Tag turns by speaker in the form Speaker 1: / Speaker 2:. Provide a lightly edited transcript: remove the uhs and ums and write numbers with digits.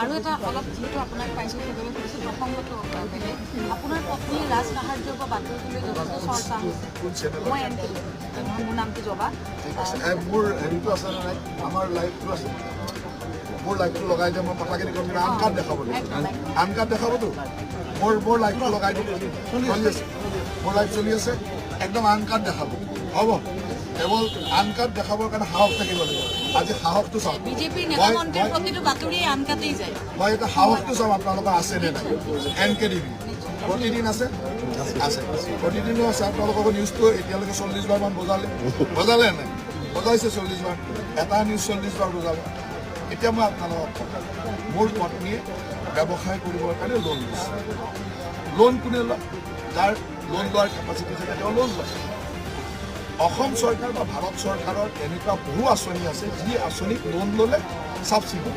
Speaker 1: আৰু এটা অলপ যেহেতু আপোনাক পাইছোঁ সেইবাবে সুধিছোঁ প্ৰসংগটো বেলেগ আপোনাৰ পত্নী ৰাজ সাহাৰ্য্যৰ পৰা বাতৰিটোলৈ যথেষ্ট চৰ্চা হৈছে মই মোৰ নামটো জবা
Speaker 2: মোৰ হেৰিটো আছে নাই আমাৰ লাইফটো আছে মোৰ লাইফটো লগাই দিয়ে মই কথাখিনি ক'ম আন কাৰ্ড দেখাব আন কাৰ্ড দেখাবতো মোৰ লাইফটো লগাই দিয়ে চলি আছে মোৰ লাইফ চলি আছে একদম আন কাৰ্ড দেখাব হ'ব কেৱল আন কাৰ্ড দেখাবৰ কাৰণে সাহস থাকিব লাগিব আজি সাহসটো চাওক
Speaker 1: বিজেপিৰ নেতা মন্ত্ৰীৰ প্ৰতিটো বাতৰিয়ে আন কাটেই যায়
Speaker 2: মই এটা সাহসটো চাওঁ আপোনালোকৰ আছে নে নাই NKTV প্ৰতিদিন আছে আছে প্ৰতিদিনো আছে আপোনালোকৰ নিউজটো এতিয়ালৈকে 40 বাৰমান বজালে নাই বজাইছে 40 বাৰ এটা নিউজ 40 বাৰ বজালে এতিয়া মই আপোনালোকক মোৰ পত্নীয়ে ব্যৱসায় কৰিবৰ কাৰণে লোন লৈছে লোন কোনে লয় যাৰ লোন লোৱাৰ কেপাচিটি থাকে তেওঁ লোন লয় অসম চৰকাৰ বা ভাৰত চৰকাৰৰ এনেকুৱা বহু আঁচনি আছে যি আঁচনিক লোন ল'লে চাবচিডি